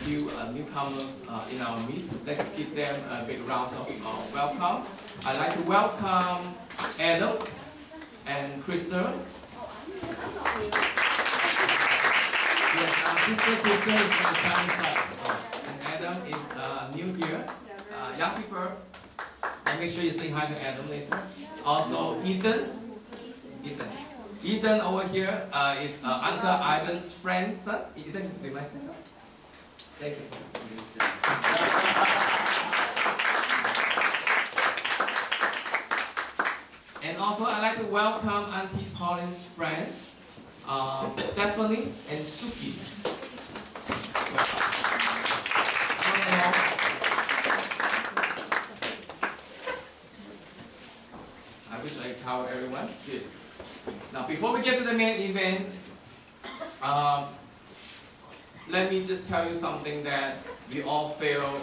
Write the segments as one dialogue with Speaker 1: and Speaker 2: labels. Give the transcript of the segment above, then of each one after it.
Speaker 1: few newcomers in our midst. Let's give them a big round of welcome. I'd like to welcome Adam and Krista. Yes, Sister Krista is from the family side. And Adam is new here. Young people, make sure you say hi to Adam later. Also, Ethan over here is Uncle Ivan's friend's son. Ethan, do you mind saying? Thank you. And also, I'd like to welcome Auntie Pauline's friend, Stephanie and Suki. I wish I covered everyone. Good. Now, before we get to the main event, let me just tell you something that we all feel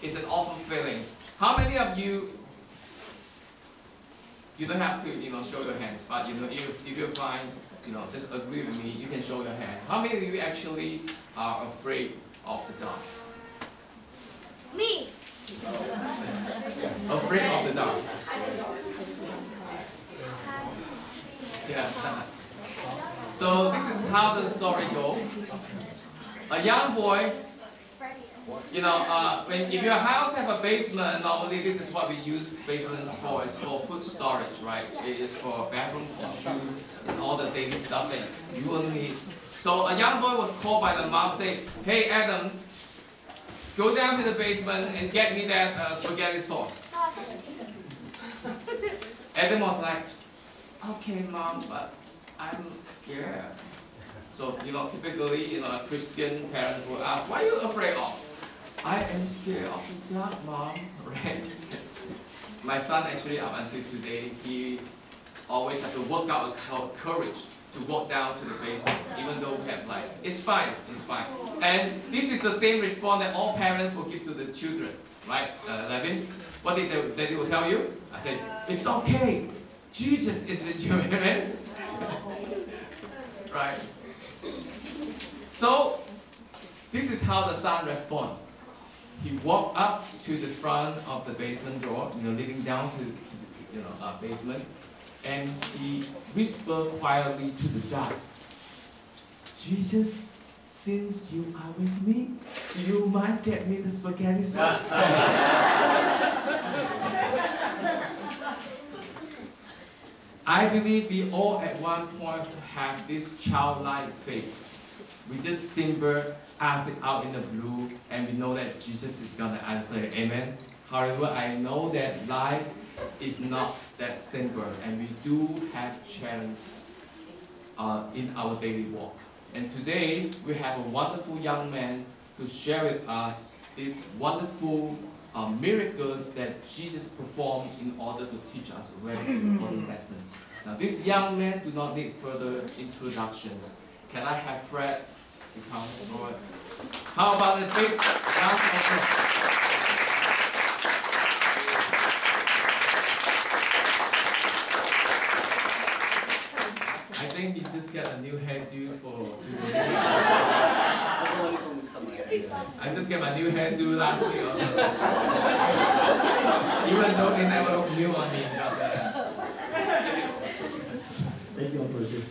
Speaker 1: is an awful feeling. How many of you don't have to, show your hands, but if you find, just agree with me, you can show your hand. How many of you actually are afraid of the dark?
Speaker 2: Me.
Speaker 1: Afraid of the dark. Yeah. So this is how the story goes. A young boy, if your house have a basement, normally this is what we use basements for. It's for food storage, right? It is for bathroom, for shoes, and all the daily stuff that you will need. So a young boy was called by the mom, saying, "Hey Adams, go down to the basement and get me that spaghetti sauce." Adam was like, "Okay, Mom, but I'm scared." So, typically, a Christian parents will ask, "What are you afraid of?" "I am scared of the dark, Mom." Right? My son actually, up until today, he always has to work out courage to walk down to the basement, even though we have lights. It's fine, it's fine. And this is the same response that all parents will give to the children, right? Levin, what did they will tell you? I said, "It's okay. Jesus is with you," amen? Right? So, this is how the son responds. He walked up to the front of the basement door, leading down to the basement, and he whispered quietly to the dark, "Jesus, since you are with me, you might get me the spaghetti sauce." I believe we all at one point have this childlike faith. We just simply ask it out in the blue, and we know that Jesus is going to answer it. Amen. However, I know that life is not that simple, and we do have challenges in our daily walk. And today, we have a wonderful young man to share with us these wonderful miracles that Jesus performed in order to teach us very important lessons. Now, this young man do not need further introductions. Can I have Fred to come forward? How about the big round of applause? I think he just got a new hairdo for 2 days. I just got my new hairdo last week also. Even though they never look new on me.
Speaker 3: Thank you, Uncle Richard.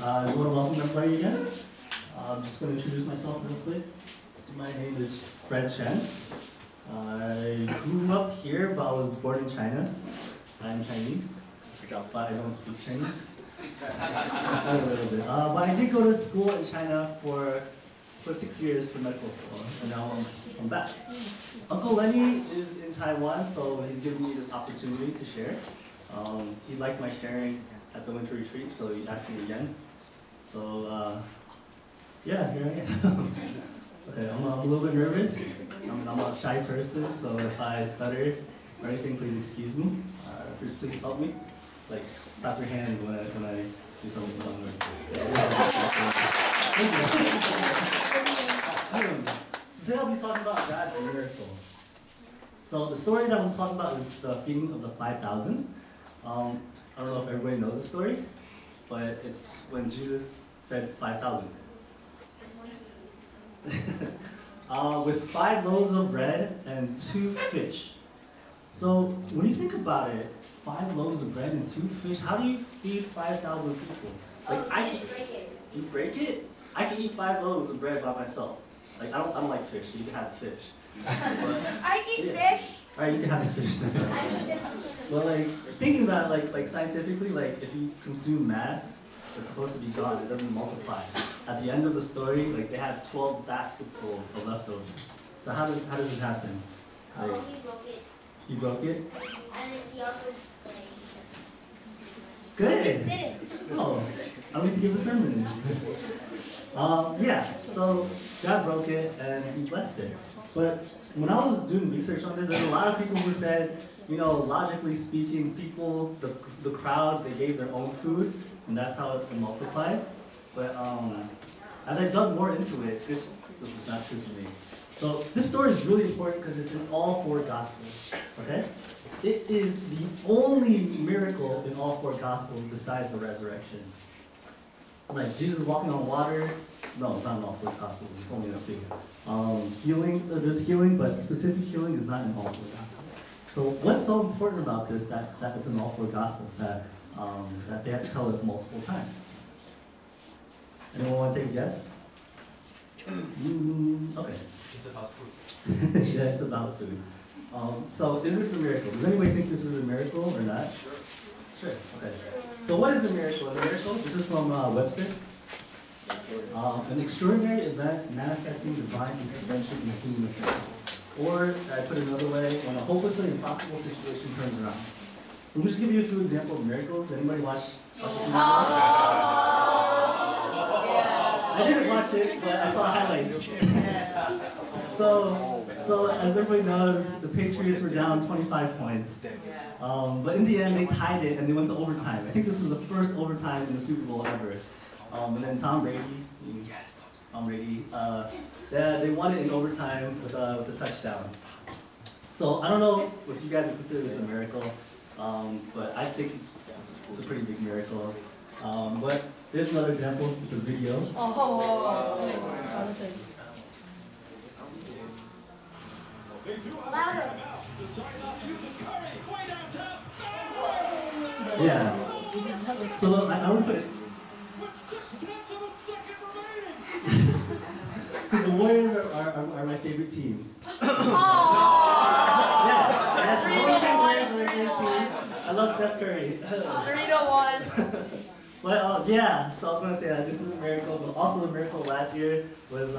Speaker 3: I want to welcome everybody again. I'm just going to introduce myself real quick. My name is Fred Chen. I grew up here, but I was born in China. I'm Chinese, but I don't speak Chinese. A little bit. But I did go to school in China for 6 years for medical school, and now I'm back. Uncle Lenny is in Taiwan, so he's given me this opportunity to share. He liked my sharing at the winter retreat, so he asked me again. So, yeah, here I am. Okay, I'm a little bit nervous. I'm a shy person, so if I stutter or anything, please excuse me. Please help me. Like, clap your hands when I do something wrong. Today I'll be talking about God's miracle. So the story that I'm talking about is the feeding of the 5,000. I don't know if everybody knows the story, but it's when Jesus fed 5,000. with 5 loaves of bread and 2 fish. So when you think about it, 5 loaves of bread and 2 fish, how do you feed 5,000 people? Like I can
Speaker 2: break it.
Speaker 3: You break it? I can eat 5 loaves of bread by myself. Like I don't like fish, so you can have fish.
Speaker 2: I eat
Speaker 3: Yeah.
Speaker 2: fish.
Speaker 3: Alright, you can have the fish.
Speaker 2: I eat the fish.
Speaker 3: But like thinking about it like scientifically, like if you consume mass, it's supposed to be gone, it doesn't multiply. At the end of the story, like they had 12 basketfuls of leftovers. So how does it happen? Like,
Speaker 2: He broke it.
Speaker 3: you broke it?
Speaker 2: And he also
Speaker 3: Good.
Speaker 2: did it.
Speaker 3: Oh, I need to give a sermon. Yeah, so God broke it and he blessed it. But when I was doing research on this, there's a lot of people who said, you know, logically speaking, people, the crowd, they gave their own food, and that's how it multiplied. But as I dug more into it, this was not true to me. So this story is really important because it's in all 4 Gospels, okay? It is the only miracle in all 4 Gospels besides the resurrection. Like Jesus walking on water, no, it's not in all 4 Gospels, it's only in a few. Healing, there's healing, but specific healing is not in all 4 Gospels. So what's so important about this that it's in all 4 Gospels, that they have to tell it multiple times? Anyone want to take a guess? Okay.
Speaker 1: It's about food.
Speaker 3: Yeah, it's about food. So is this a miracle? Does anybody think this is a miracle or not? Sure. Okay. So what is a miracle? A miracle? This is from Webster. An extraordinary event manifesting divine intervention in human affairs. Or, I put it another way, when a hopelessly impossible situation turns around. So let me just give you a few examples of miracles. Anybody watch this movie? I didn't watch it, but I saw highlights. So as everybody knows, the Patriots were down 25 points. But in the end, they tied it and they went to overtime. I think this was the first overtime in the Super Bowl ever. And then Tom Brady, they won it in overtime with a touchdown. So I don't know if you guys would consider this a miracle, but I think it's a pretty big miracle. But there's another example. It's a video.
Speaker 2: Louder.
Speaker 3: Yeah. So I would put it. Because the Warriors are my favorite team. Yes, the Warriors are my favorite team. I love Steph Curry.
Speaker 2: 3-1.
Speaker 3: But yeah, so I was going to say that this is a miracle, but also the miracle last year was,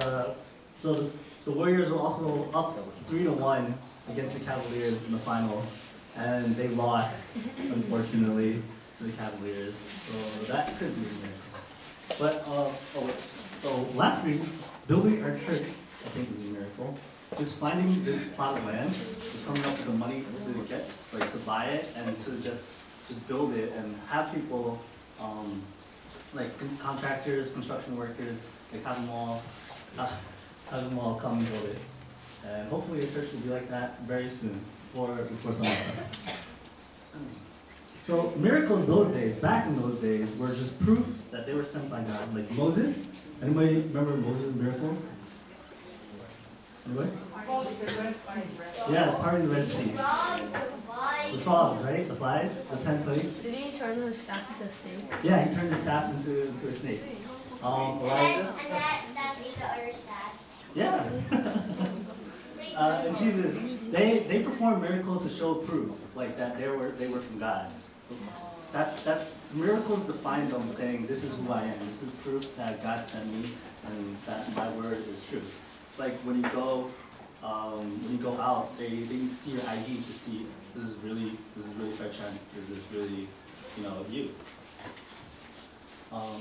Speaker 3: the Warriors were also up 3-1 against the Cavaliers in the final, and they lost, unfortunately, to the Cavaliers, so that could be a miracle. But, so lastly, building our church, I think, is a miracle. Just finding this plot of land, just coming up with the money to buy it, and to just build it, and have people, like contractors, construction workers, like have them all come and build it. And hopefully your church will be like that very soon, before someone else. So miracles those days, back in those days, were just proof that they were sent by God. Like Moses, anybody remember Moses' miracles? Anybody? Yeah, part of the Red Sea. The frogs, right? The flies, the 10 plagues.
Speaker 4: Did he turn his staff into a snake?
Speaker 3: Yeah, he turned his staff into a snake. Elijah.
Speaker 2: And that staff ate the other staffs.
Speaker 3: Yeah. And Jesus, they performed miracles to show proof, like that they were from God. That's miracles define them, saying this is who I am. This is proof that God sent me, and that my word is true. It's like when you go out, they see your ID to see this is really Fred Chen. This is really, you.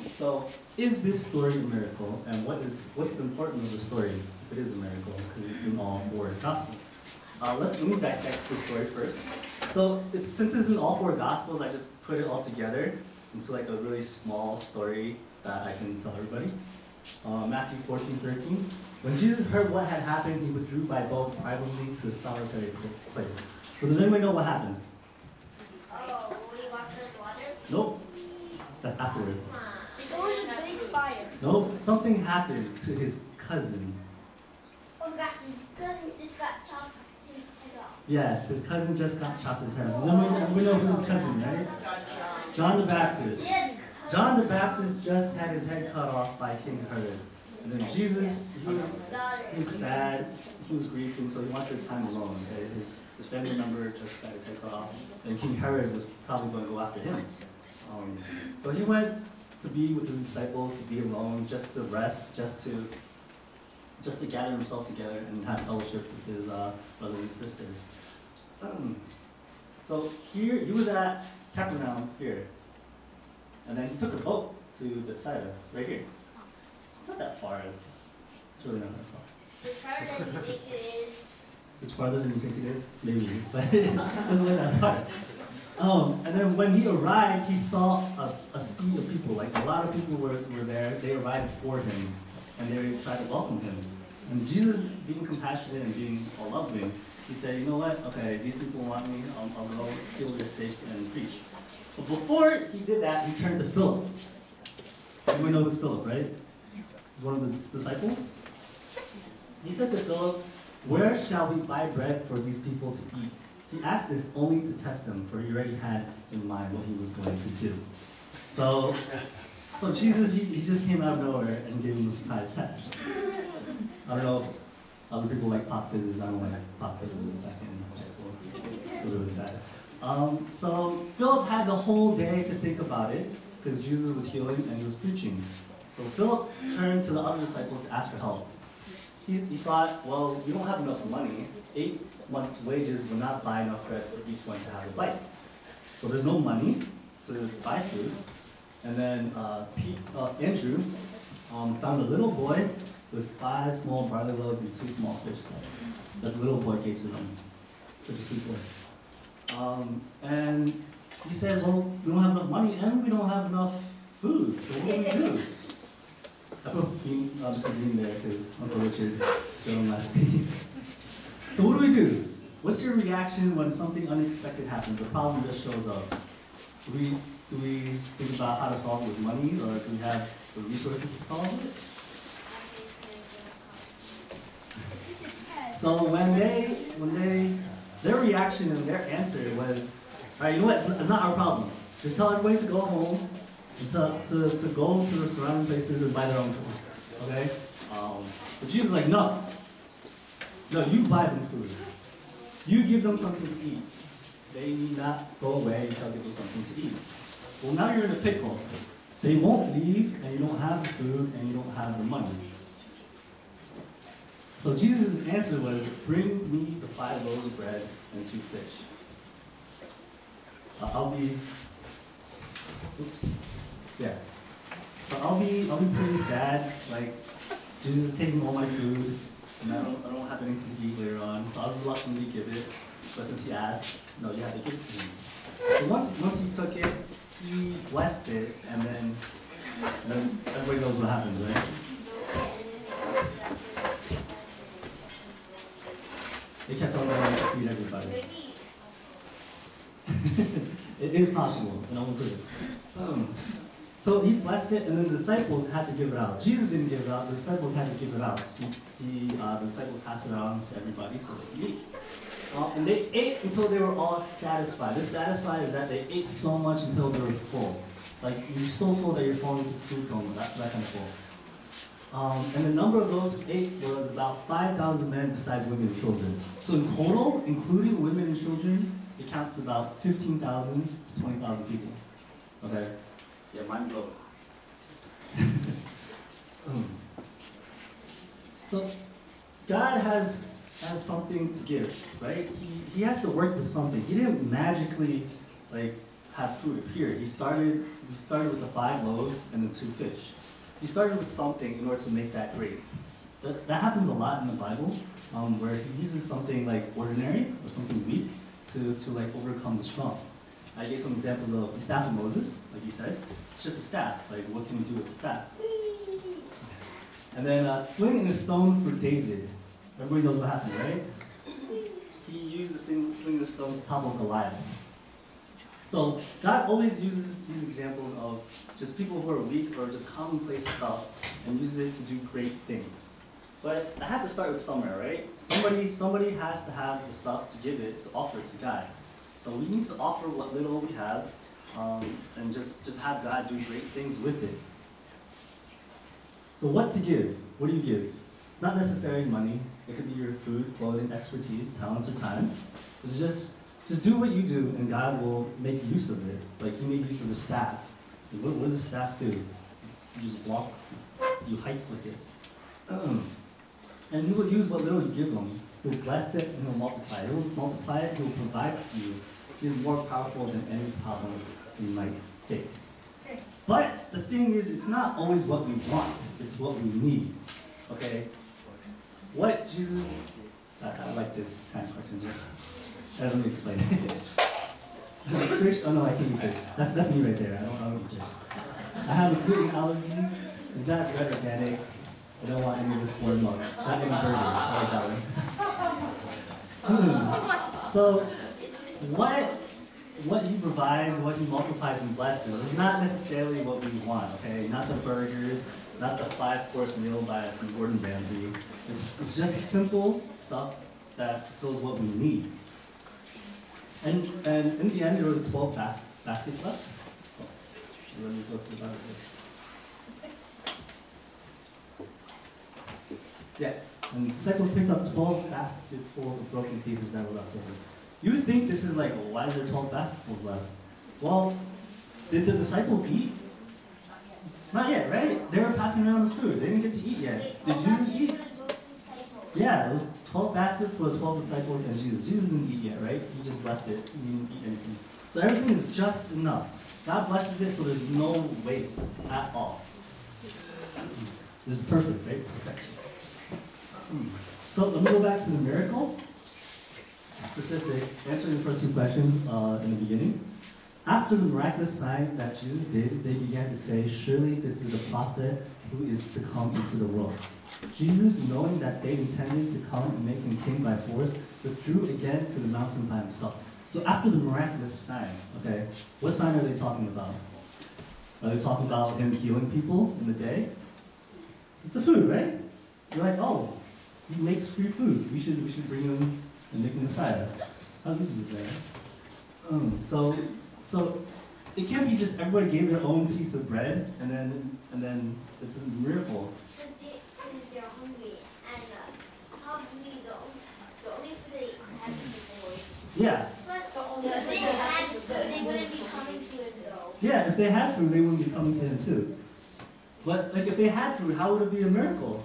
Speaker 3: So is this story a miracle, and what's the importance of the story if it is a miracle, because it's in all 4 Gospels? Let me dissect the story first. So since it's in all 4 Gospels, I just put it all together into like a really small story that I can tell everybody. Matthew 14:13. When Jesus heard what had happened, he withdrew by boat privately to a solitary place. So does anybody know what happened?
Speaker 2: Oh, we walked on water?
Speaker 3: Nope. That's afterwards.
Speaker 2: It was a big fire.
Speaker 3: Nope. Something happened to his cousin
Speaker 2: his cousin just got chopped his head off.
Speaker 3: Yes, his cousin just got chopped his head. Does everyone know his cousin, right? John the Baptist.
Speaker 2: Yes,
Speaker 3: John the Baptist just had his head cut off by King Herod. And then Jesus, he was sad, he was grieving, so he wanted time alone. Okay? His family member just got his head cut off, and King Herod was probably going to go after him. So he went to be with his disciples, to be alone, just to rest, just to gather himself together and have fellowship with his brothers and sisters. So here, he was at Capernaum here, and then he took a boat to Bethsaida, right here. It's not that far. It's really not that far.
Speaker 2: it's harder than you think it is.
Speaker 3: It's farther than you think it is? Maybe, but it doesn't look that far. And then when he arrived, he saw a sea of people. Like a lot of people were there. They arrived for him, and they tried to welcome him. And Jesus, being compassionate and being all loving, he said, you know what? Okay, these people want me. I'll go heal their sick and preach. But before he did that, he turned to Philip. Everyone knows Philip, right? He's one of his disciples. He said to Philip, where shall we buy bread for these people to eat? He asked this only to test him, for he already had in mind what he was going to do. So Jesus, he just came out of nowhere and gave him a surprise test. I don't know if other people like pop quizzes. I don't like pop quizzes back in high school. It was really bad. So Philip had the whole day to think about it, because Jesus was healing and he was preaching. So Philip turned to the other disciples to ask for help. He thought, well, we don't have enough money. 8 months' wages will not buy enough bread for each one to have a bite. So there's no money to buy food. And then Andrew found a little boy with 5 small barley loaves and 2 small fish that the little boy gave to them. Such a sweet boy. And he said, well, we don't have enough money and we don't have enough food, so what do we do? I put some green there because Uncle Richard showed him last week. So what do we do? What's your reaction when something unexpected happens? The problem just shows up. Do we think about how to solve it with money, or do we have the resources to solve it? So their reaction and their answer was, all right, you know what? It's not our problem. Just tell everybody to go home and to go to the surrounding places and buy their own food. Okay? But Jesus is like, no, you buy them food. You give them something to eat. They need not go away until give them something to eat. Well, now you're in a pickle. They won't leave, and you don't have the food, and you don't have the money. So Jesus' answer was, bring me the 5 loaves of bread and 2 fish. I'll be pretty sad. Like, Jesus is taking all my food, and I don't have anything to eat later on, so I'll reluctantly give it. But since he asked, no, you have to give it to me. So once he took it, he blessed it, and then everybody knows what happens, right? They kept on going to feed everybody. It is possible, and I'll prove it. So he blessed it, and then the disciples had to give it out. Jesus didn't give it out, the disciples had to give it out. The disciples passed it on to everybody so they could eat. And they ate until they were all satisfied. This satisfied is that they ate so much until they were full. Like, you're so full that you're falling into food coma, that kind of full. And the number of those who ate was about 5,000 men besides women and children. So in total, including women and children, it counts to about 15,000 to 20,000 people. Okay? Yeah, mind blown. So God has something to give, right? He has to work with something. He didn't magically have food appear. He started with the 5 loaves and the 2 fish. He started with something in order to make that great. That happens a lot in the Bible, where he uses something like ordinary or something weak to overcome the strong. I gave some examples of the staff of Moses, like you said. It's just a staff. Like, what can we do with a staff? And then sling and a stone for David. Everybody knows what happened, right? He used the sling and the stone to topple Goliath. So God always uses these examples of just people who are weak or just commonplace stuff and uses it to do great things. But it has to start with somewhere, right? Somebody has to have the stuff to give it, to offer it to God. So we need to offer what little we have, and just have God do great things with it. So what to give? What do you give? It's not necessarily money. It could be your food, clothing, expertise, talents, or time. It's just do what you do, and God will make use of it. Like He made use of the staff. What does the staff do? You just walk, you hike with it. And He will use what little you give Him. He'll bless it and He'll multiply it. He'll multiply it, He'll provide for you. He's more powerful than any problem you might face. But the thing is, it's not always what we want, it's what we need. Okay? What Jesus, I like this kind of question. Let me explain it. Fish, oh no, I can't eat fish. That's me right there. I don't eat fish. I have a gluten allergy. Is that red organic? I don't want any of this foreign milk. Not any burgers. I like that one. So, what He provides, what He multiplies and blesses is not necessarily what we want, okay? Not the burgers, not the 5-course meal from Gordon Ramsay. It's just simple stuff that fulfills what we need. And in the end, there was 12 baskets left. So, let me go to the basket. Yeah, and the disciples picked up 12 basketfuls of broken pieces that were left over. You would think this is like, why is there 12 basketfuls left? Well, did the disciples eat? Not yet, right? They were passing around the food. They didn't get to eat yet. Did Jesus eat? Yeah, it was 12 baskets for the 12 disciples and Jesus. Jesus didn't eat yet, right? He just blessed it. He didn't eat anything. So everything is just enough. God blesses it so there's no waste at all. This is perfect, right? Perfection. So let me go back to the miracle. Specific, answering the first two questions in the beginning. After the miraculous sign that Jesus did, they began to say, surely this is the prophet who is to come into the world. Jesus, knowing that they intended to come and make Him king by force, withdrew again to the mountain by Himself. So after the miraculous sign, okay, what sign are they talking about? Are they talking about Him healing people in the day? It's the food, right? You're like, oh, He makes free food. We should bring Him and make Him Messiah. How easy is that? So it can't be just everybody gave their own piece of bread and then it's a miracle.
Speaker 2: Because they're hungry and probably the only food they had before.
Speaker 3: Yeah.
Speaker 2: Plus, if they had food, they wouldn't be coming to it though.
Speaker 3: Yeah, if they had food, they wouldn't be coming to Him too. But like if they had food, how would it be a miracle?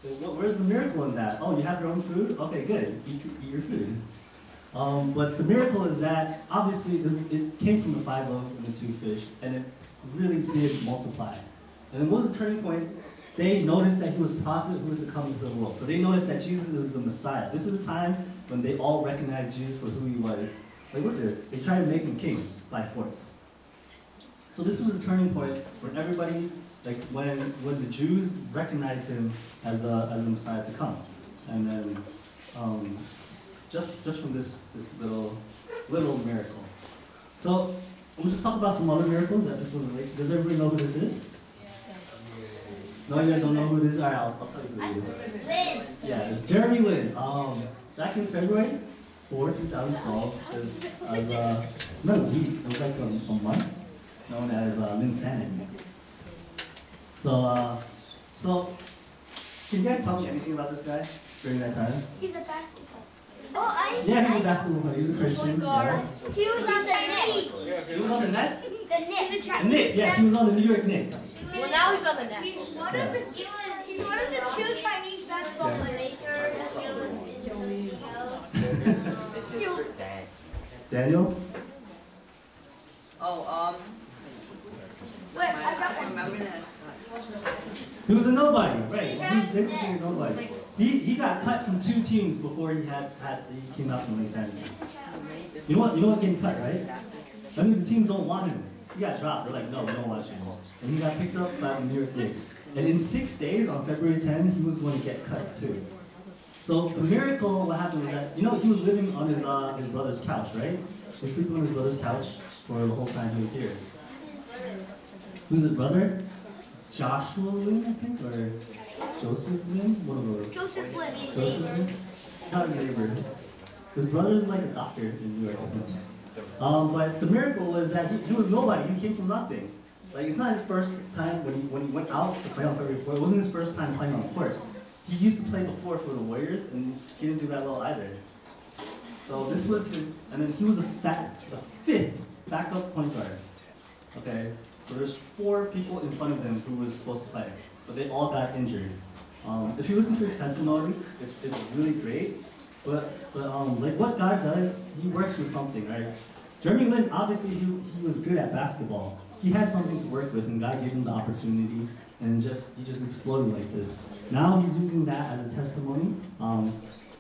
Speaker 3: Where's the miracle in that? Oh, you have your own food? Okay, good. Eat your food. But the miracle is that, obviously, it came from the 5 loaves and the 2 fish, and it really did multiply. And then what was the turning point? They noticed that He was a prophet who was to come into the world. So they noticed that Jesus is the Messiah. This is the time when they all recognized Jesus for who He was. Like, look at this. They tried to make Him king by force. So this was the turning point when everybody, like when the Jews recognized Him as the Messiah to come. And then just from this little miracle. So we'll just talk about some other miracles that people relate to. Does everybody know who this is? No, you guys don't know who it is? Alright, I'll tell you who it is.
Speaker 2: Lynn.
Speaker 3: Yeah, it's Jeremy Lin. Back in February 4, 2012, not a week, it was like a month, known as Linsanity. So can you guys tell me anything about this guy during that time?
Speaker 2: He's a basketball. Oh,
Speaker 3: Yeah, he's a basketball player. He's a Christian. Yeah.
Speaker 2: He was on the Knicks.
Speaker 3: He was on the Nets?
Speaker 2: The Knicks.
Speaker 3: The Knicks, yes, he was on the New York Knicks.
Speaker 4: Well, now he's on the Nets.
Speaker 2: He's one of the two Chinese basketball players. He was in something else.
Speaker 3: Daniel?
Speaker 2: Wait, I got one.
Speaker 5: I'm gonna.
Speaker 3: He was a nobody, right? He was basically a nobody. He got cut from 2 teams before he came out from Insanity. You know what getting cut, right? That means the teams don't want him. He got dropped. They're like, no, we don't want you. And he got picked up by the New York Knicks. And in 6 days, on February 10, he was going to get cut too. So the miracle, what happened was that, he was living on his brother's couch, right? He was sleeping on his brother's couch for the whole time he was here. Who's his brother? Joshua Lin, I think, or Joseph Lin, one of those.
Speaker 2: Joseph Lin, his
Speaker 3: Joseph
Speaker 2: neighbor.
Speaker 3: Lin? Not his neighbor. His brother is like a doctor in New York. But the miracle was that he was nobody. He came from nothing. Like, it's not his first time when he went out to play on February 4th. It wasn't his first time playing on the court. He used to play before for the Warriors, and he didn't do that well either. So this was his, and then he was the fifth backup point guard. Okay, so there's 4 people in front of him who was supposed to play, but they all got injured. If you listen to his testimony, it's really great. But like what God does, He works with something, right? Jeremy Lin, obviously he was good at basketball. He had something to work with, and God gave him the opportunity, and he just exploded like this. Now he's using that as a testimony,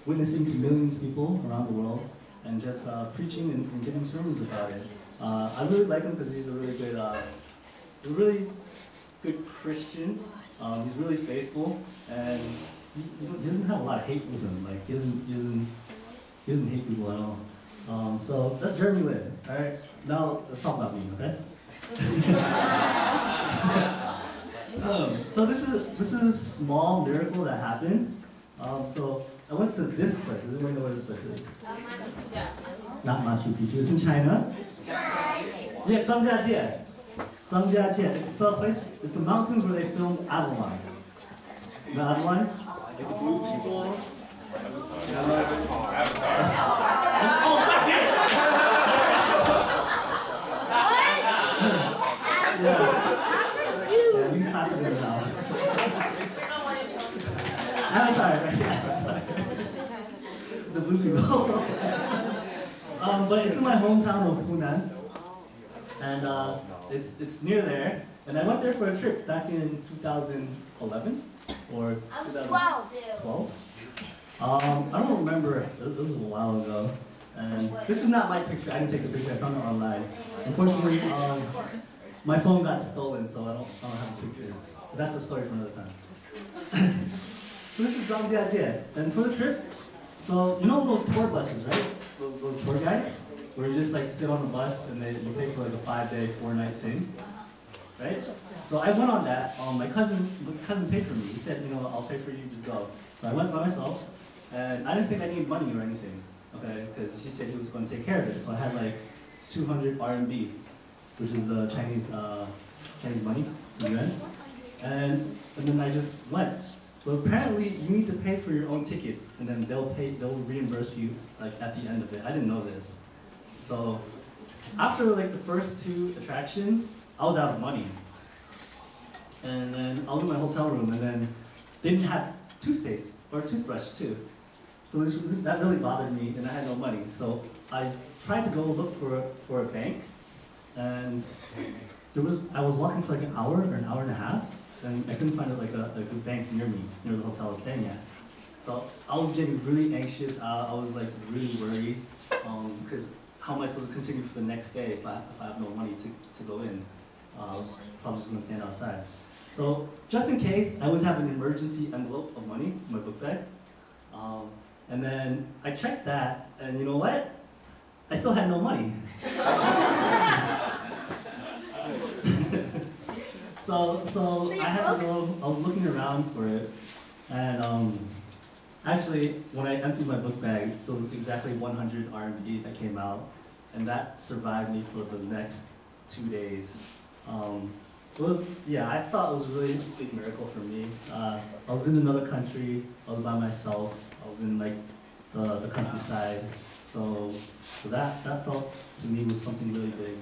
Speaker 3: witnessing to millions of people around the world, and just preaching and giving sermons about it. I really like him because he's a really good Christian. He's really faithful, and he doesn't have a lot of hate with him. Like he doesn't hate people at all. So that's Jeremy Lin. All right. Now let's talk about me, okay? So this is a small miracle that happened. So I went to this place. Does anybody know where this place is? Not Machu Picchu. It's in China. Yeah, Zhangjiajie. Zhangjiajie. It's the place. It's the mountains where they filmed Avalon. The Avalon, like the blue people. Oh, it's not here. Yeah, you can clap it in now. I'm sorry. I'm sorry. The blue people. But it's in my hometown of Hunan, and it's near there. And I went there for a trip back in 2011 or 2012. I don't remember. This was a while ago. And this is not my picture. I didn't take the picture. I found it online. Unfortunately, my phone got stolen, so I don't have the pictures. But that's a story for another time. So this is Zhangjiajie. And for the trip, so you know those tour buses, right? Those tour guides? Where you just like sit on the bus and you pay for like a 5-day, 4-night thing. Right? So I went on that. My cousin paid for me. He said, I'll pay for you, just go. So I went by myself, and I didn't think I needed money or anything. Okay, because he said he was going to take care of it. So I had like 200 RMB, which is the Chinese money, yuan. And then I just went. But apparently you need to pay for your own tickets, and then they'll reimburse you like at the end of it. I didn't know this. So after like the first 2 attractions, I was out of money. And then I was in my hotel room, and then they didn't have toothpaste or toothbrush too. So that really bothered me, and I had no money. So I tried to go look for a bank, and I was walking for like an hour or an hour and a half, and I couldn't find like a good bank near me, near the hotel I was staying at. So I was getting really anxious. I was like really worried, because how am I supposed to continue for the next day if I have no money to go in? I was probably just gonna stand outside. So just in case, I always have an emergency envelope of money in my book bag. And then I checked that, and you know what? I still had no money. So I had to go, I was looking around for it, and actually, when I emptied my book bag, it was exactly 100 RMB that came out, and that survived me for the next 2 days. I thought it was a really big miracle for me. I was in another country, I was by myself, I was in like the countryside, so that felt to me was something really big,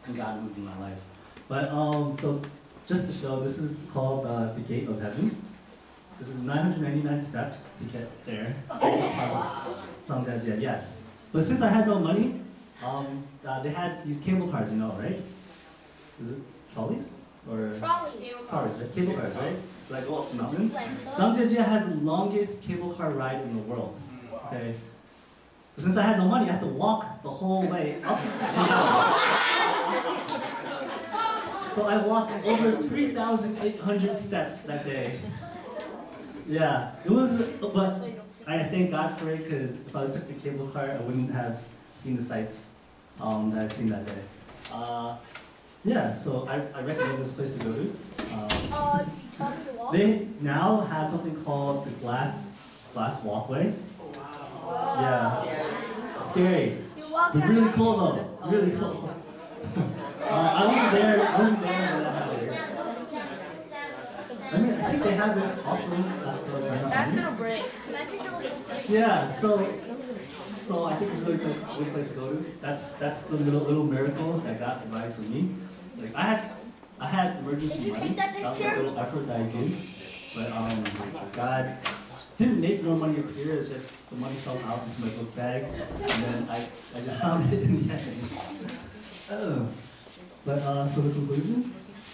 Speaker 3: and God moved in my life. But so just to show, this is called the Gate of Heaven. This is 999 steps to get there. Yes. But since I had no money, they had these cable cars, right? Is it trolleys? Or cars, right? Cable cars, right? Like go up the mountain. Zhangjiajie has the longest cable car ride in the world. Okay. But since I had no money, I had to walk the whole way up. So I walked over 3,800 steps that day. Yeah, it was, but I thank God for it, because if I took the cable car, I wouldn't have seen the sights that I've seen that day. So I recommend this place to go to. They now have something called the glass walkway. Yeah, scary, but really cool though. Really cool. I wasn't there. When that happened. I mean, I think they have this also.
Speaker 4: That's gonna break.
Speaker 3: Yeah. So I think it's a really good place to go to. That's the little miracle that got provided for me. Like I had emergency money. That was a little effort that I did, but God didn't make no money appear. It's just the money fell out into my book bag, and then I just found it in the end. But for the conclusion,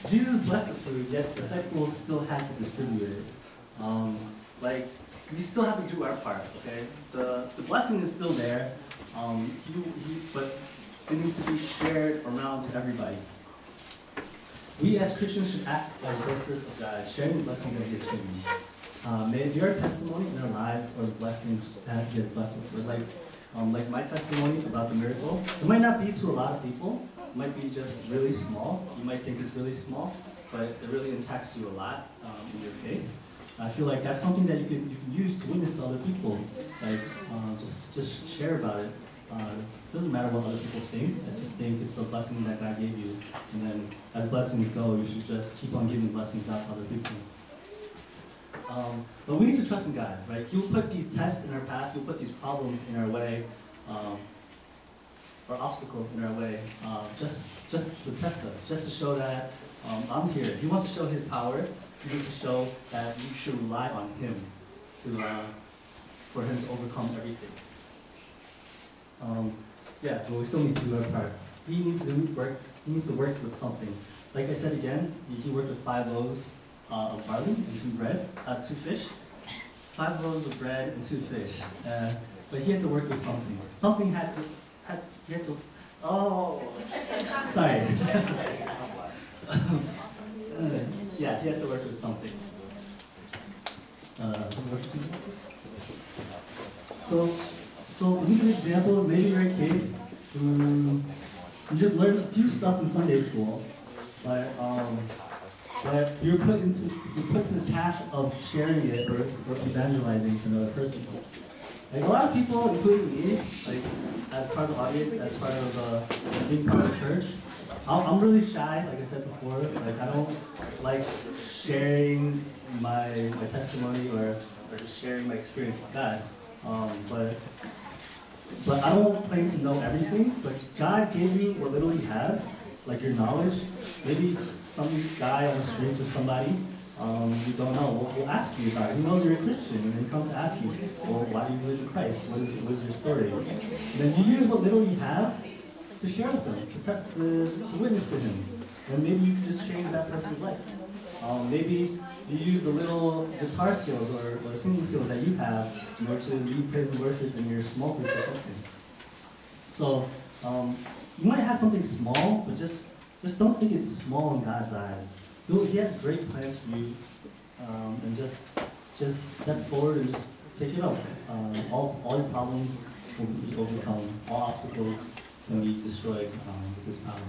Speaker 3: Jesus blessed the food, yet the disciples still had to distribute it. Like we still have to do our part. Okay, the blessing is still there, but it needs to be shared around to everybody. We as Christians should act like workers of God, sharing the blessings of His kingdom. May it be our testimony in our lives or the blessings that He has blessed us with. Like my testimony about the miracle, it might not be to a lot of people. It might be just really small. You might think it's really small, but it really impacts you a lot in your faith. I feel like that's something that you can use to witness to other people. Like just share about it. It doesn't matter what other people think. I just think it's a blessing that God gave you. And then as blessings go, you should just keep on giving blessings out to other people. But we need to trust in God, right? He'll put these tests in our path. He'll put these problems in our way, or obstacles in our way, just to test us, just to show that I'm here. He wants to show His power. He wants to show that you should rely on Him for Him to overcome everything. But we still need to do our parts. He needs to work. He needs to work with something. Like I said again, he worked with 5 loaves of barley and 2 fish. 5 loaves of bread and 2 fish. But he had to work with something. Something he had to. Oh, sorry. Yeah, he had to work with something. So these examples, maybe you're a kid who you just learned a few stuff in Sunday school, but you're put to the task of sharing it or evangelizing to another person. Like a lot of people, including me, like as part of the audience, as part of being part of the church, I'm really shy. Like I said before, like I don't like sharing my testimony or just sharing my experience with God. But I don't claim to know everything. But God gave me what little He has, like your knowledge. Maybe some guy on the streets or somebody you don't know will ask you about it. He knows you're a Christian, and then he comes to ask you, well, why do you believe in Christ? What is your story? And then you use what little you have to share with them, to witness to Him. And maybe you can just change that person's life. Maybe you use the little guitar skills or singing skills that you have in order to lead praise and worship in your small group or something. So you might have something small, but just don't think it's small in God's eyes. He has great plans for you, and just step forward and just take it up. All your problems will be overcome. All obstacles can be destroyed with His power.